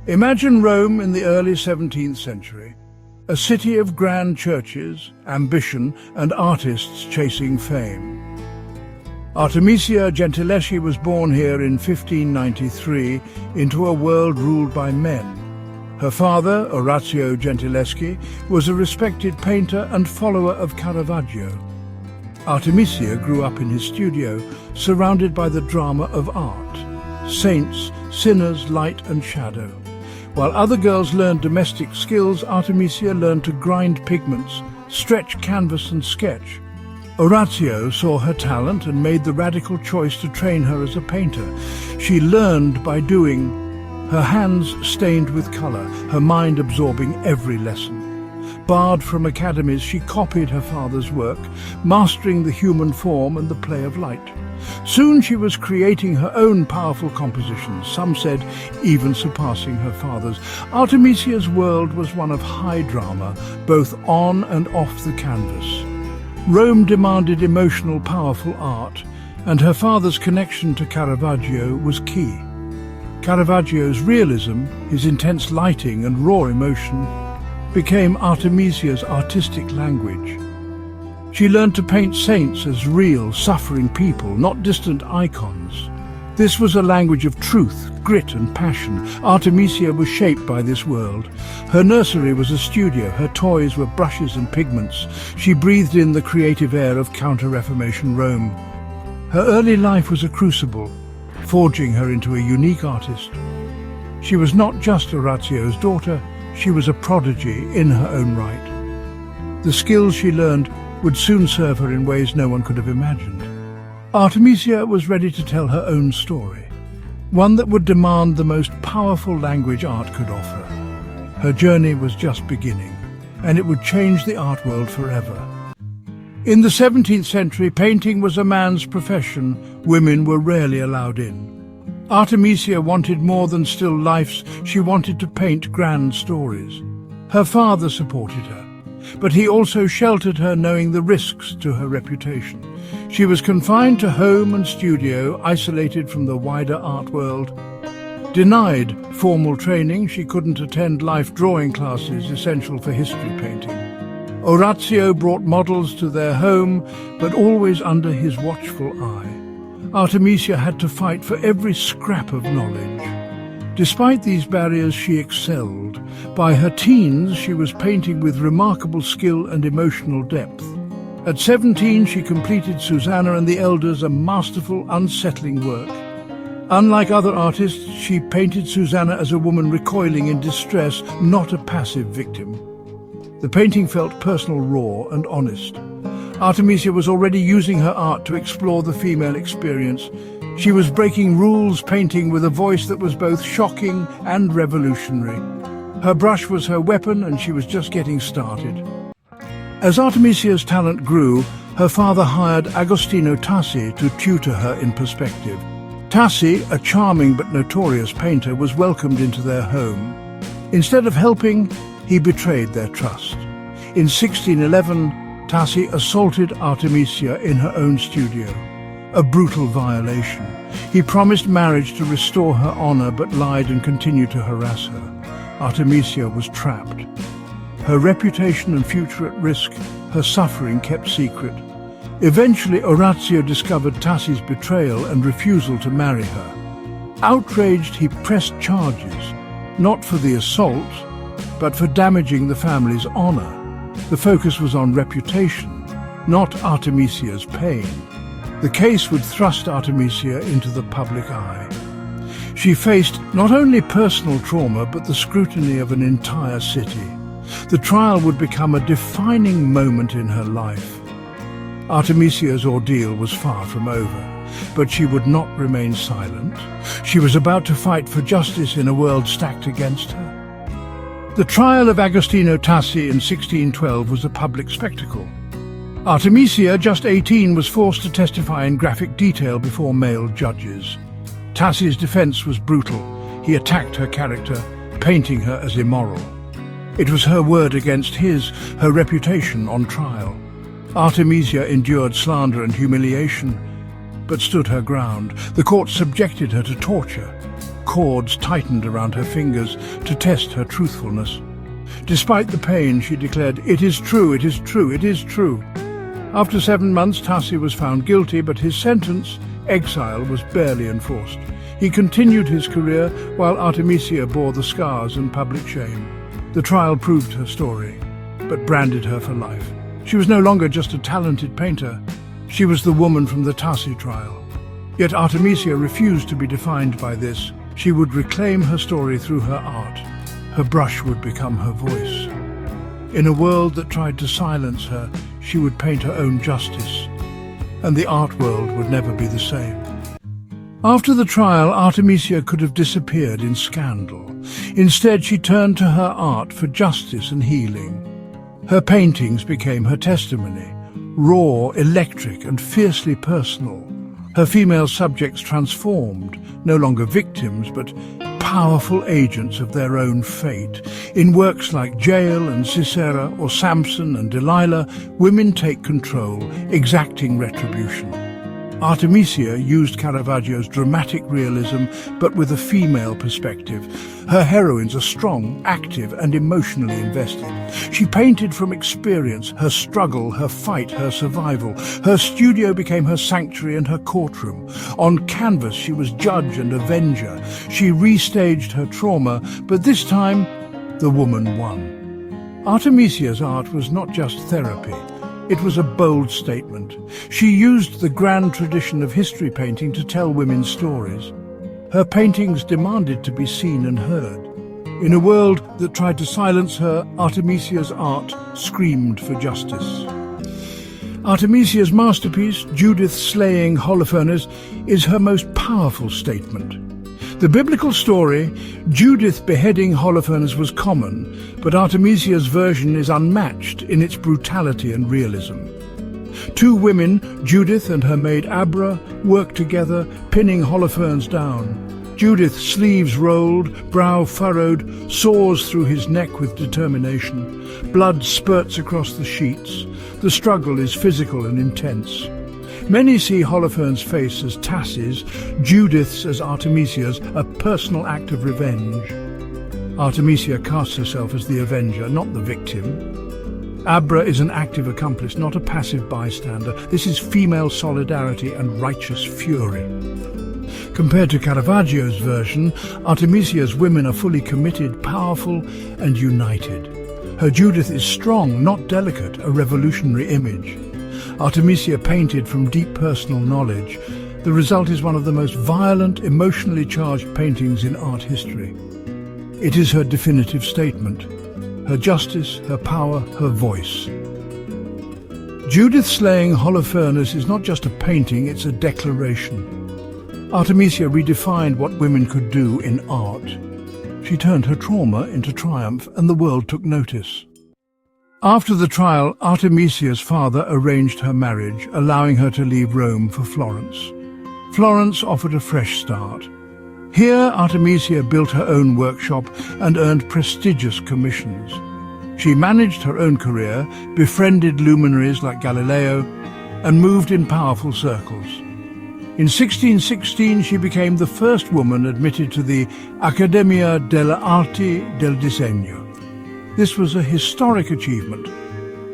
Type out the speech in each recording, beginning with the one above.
Imagine Rome in the early 17th century, a city of grand churches, ambition, and artists chasing fame. Artemisia Gentileschi was born here in 1593 into a world ruled by men. Her father, Orazio Gentileschi, was a respected painter and follower of Caravaggio. Artemisia grew up in his studio, surrounded by the drama of art, saints, sinners, light and shadow. While other girls learned domestic skills, Artemisia learned to grind pigments, stretch canvas and sketch. Orazio saw her talent and made the radical choice to train her as a painter. She learned by doing, her hands stained with colour, her mind absorbing every lesson. Barred from academies, she copied her father's work, mastering the human form and the play of light. Soon she was creating her own powerful compositions, some said even surpassing her father's. Artemisia's world was one of high drama, both on and off the canvas. Rome demanded emotional, powerful art, and her father's connection to Caravaggio was key. Caravaggio's realism, his intense lighting and raw emotion, became Artemisia's artistic language. She learned to paint saints as real, suffering people, not distant icons. This was a language of truth, grit and passion. Artemisia was shaped by this world. Her nursery was a studio, her toys were brushes and pigments. She breathed in the creative air of Counter-Reformation Rome. Her early life was a crucible, forging her into a unique artist. She was not just Orazio's daughter, she was a prodigy in her own right. The skills she learned would soon serve her in ways no one could have imagined. Artemisia was ready to tell her own story, one that would demand the most powerful language art could offer. Her journey was just beginning, and it would change the art world forever. In the 17th century, painting was a man's profession. Women were rarely allowed in. Artemisia wanted more than still lifes. She wanted to paint grand stories. Her father supported her, but he also sheltered her, knowing the risks to her reputation. She was confined to home and studio, isolated from the wider art world. Denied formal training, she couldn't attend life drawing classes essential for history painting. Orazio brought models to their home, but always under his watchful eye. Artemisia had to fight for every scrap of knowledge. Despite these barriers, she excelled. By her teens, she was painting with remarkable skill and emotional depth. At 17, she completed Susanna and the Elders, a masterful, unsettling work. Unlike other artists, she painted Susanna as a woman recoiling in distress, not a passive victim. The painting felt personal, raw and honest. Artemisia was already using her art to explore the female experience. She was breaking rules, painting with a voice that was both shocking and revolutionary. Her brush was her weapon, and she was just getting started. As Artemisia's talent grew, her father hired Agostino Tassi to tutor her in perspective. Tassi, a charming but notorious painter, was welcomed into their home. Instead of helping, he betrayed their trust. In 1611, Tassi assaulted Artemisia in her own studio, a brutal violation. He promised marriage to restore her honor, but lied and continued to harass her. Artemisia was trapped. Her reputation and future at risk, her suffering kept secret. Eventually, Orazio discovered Tassi's betrayal and refusal to marry her. Outraged, he pressed charges, not for the assault, but for damaging the family's honor. The focus was on reputation, not Artemisia's pain. The case would thrust Artemisia into the public eye. She faced not only personal trauma, but the scrutiny of an entire city. The trial would become a defining moment in her life. Artemisia's ordeal was far from over, but she would not remain silent. She was about to fight for justice in a world stacked against her. The trial of Agostino Tassi in 1612 was a public spectacle. Artemisia, just 18, was forced to testify in graphic detail before male judges. Tassi's defense was brutal. He attacked her character, painting her as immoral. It was her word against his, her reputation on trial. Artemisia endured slander and humiliation, but stood her ground. The court subjected her to torture. cords tightened around her fingers to test her truthfulness. Despite the pain, she declared, "It is true, it is true, it is true." After 7 months, Tassi was found guilty, but his sentence, exile, was barely enforced. He continued his career while Artemisia bore the scars and public shame. The trial proved her story, but branded her for life. She was no longer just a talented painter. She was the woman from the Tassi trial. Yet Artemisia refused to be defined by this. She would reclaim her story through her art. Her brush would become her voice. In a world that tried to silence her, she would paint her own justice, and the art world would never be the same. After the trial, Artemisia could have disappeared in scandal. Instead, she turned to her art for justice and healing. Her paintings became her testimony, raw, electric, and fiercely personal. Her female subjects transformed, no longer victims, but powerful agents of their own fate. In works like Jael and Sisera or Samson and Delilah, women take control, exacting retribution. Artemisia used Caravaggio's dramatic realism, but with a female perspective. Her heroines are strong, active, and emotionally invested. She painted from experience, her struggle, her fight, her survival. Her studio became her sanctuary and her courtroom. On canvas, she was judge and avenger. She restaged her trauma, but this time, the woman won. Artemisia's art was not just therapy. It was a bold statement. She used the grand tradition of history painting to tell women's stories. Her paintings demanded to be seen and heard. In a world that tried to silence her, Artemisia's art screamed for justice. Artemisia's masterpiece, Judith slaying Holofernes, is her most powerful statement. The biblical story, Judith beheading Holofernes, was common, but Artemisia's version is unmatched in its brutality and realism. Two women, Judith and her maid Abra, work together, pinning Holofernes down. Judith, sleeves rolled, brow furrowed, saws through his neck with determination. Blood spurts across the sheets. The struggle is physical and intense. Many see Holofernes' face as Tassi's, Judith's as Artemisia's, a personal act of revenge. Artemisia casts herself as the avenger, not the victim. Abra is an active accomplice, not a passive bystander. This is female solidarity and righteous fury. Compared to Caravaggio's version, Artemisia's women are fully committed, powerful, and united. Her Judith is strong, not delicate, a revolutionary image. Artemisia painted from deep personal knowledge. The result is one of the most violent, emotionally charged paintings in art history. It is her definitive statement, her justice, her power, her voice. Judith slaying Holofernes is not just a painting, it's a declaration. Artemisia redefined what women could do in art. She turned her trauma into triumph, and the world took notice. After the trial, Artemisia's father arranged her marriage, allowing her to leave Rome for Florence. Florence offered a fresh start. Here, Artemisia built her own workshop and earned prestigious commissions. She managed her own career, befriended luminaries like Galileo, and moved in powerful circles. In 1616, she became the first woman admitted to the Accademia delle Arti del Disegno. This was a historic achievement,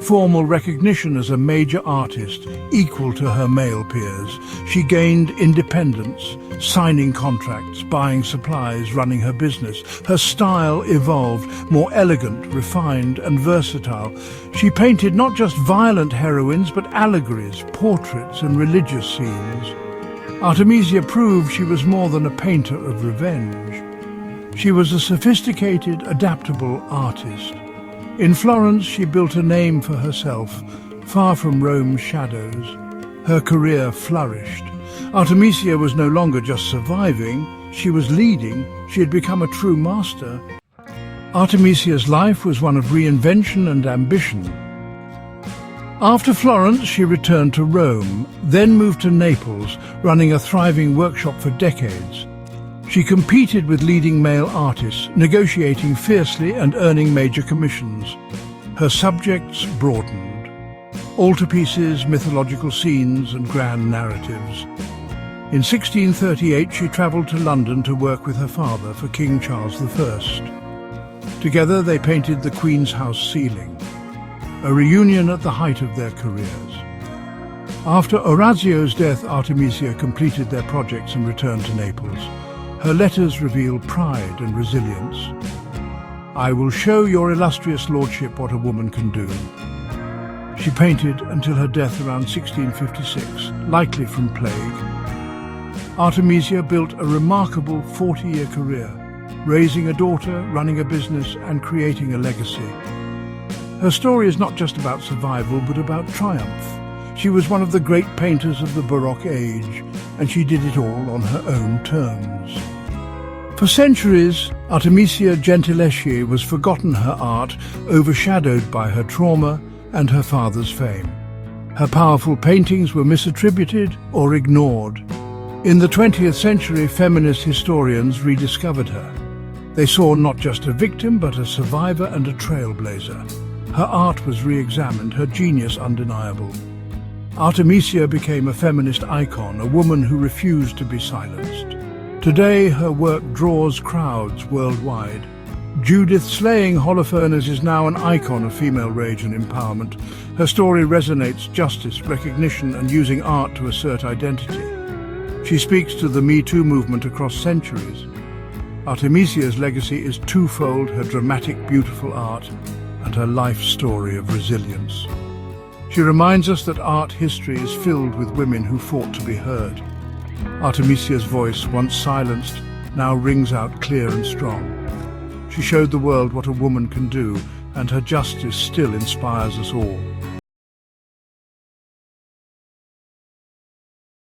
formal recognition as a major artist, equal to her male peers. She gained independence, signing contracts, buying supplies, running her business. Her style evolved, more elegant, refined, and versatile. She painted not just violent heroines, but allegories, portraits, and religious scenes. Artemisia proved she was more than a painter of revenge. She was a sophisticated, adaptable artist. In Florence, she built a name for herself, far from Rome's shadows. Her career flourished. Artemisia was no longer just surviving, she was leading. She had become a true master. Artemisia's life was one of reinvention and ambition. After Florence, she returned to Rome, then moved to Naples, running a thriving workshop for decades. She competed with leading male artists, negotiating fiercely and earning major commissions. Her subjects broadened: altarpieces, mythological scenes, and grand narratives. In 1638, she travelled to London to work with her father for King Charles I. Together, they painted the Queen's House ceiling, a reunion at the height of their careers. After Orazio's death, Artemisia completed their projects and returned to Naples. Her letters reveal pride and resilience. "I will show your illustrious lordship what a woman can do." She painted until her death around 1656, likely from plague. Artemisia built a remarkable 40-year career, raising a daughter, running a business, and creating a legacy. Her story is not just about survival, but about triumph. She was one of the great painters of the Baroque age, and she did it all on her own terms. For centuries, Artemisia Gentileschi was forgotten, her art overshadowed by her trauma and her father's fame. Her powerful paintings were misattributed or ignored. In the 20th century, feminist historians rediscovered her. They saw not just a victim, but a survivor and a trailblazer. Her art was re-examined, her genius undeniable. Artemisia became a feminist icon, a woman who refused to be silenced. Today, her work draws crowds worldwide. Judith slaying Holofernes is now an icon of female rage and empowerment. Her story resonates justice, recognition, and using art to assert identity. She speaks to the Me Too movement across centuries. Artemisia's legacy is twofold: her dramatic, beautiful art and her life story of resilience. She reminds us that art history is filled with women who fought to be heard. Artemisia's voice, once silenced, now rings out clear and strong. She showed the world what a woman can do, and her justice still inspires us all.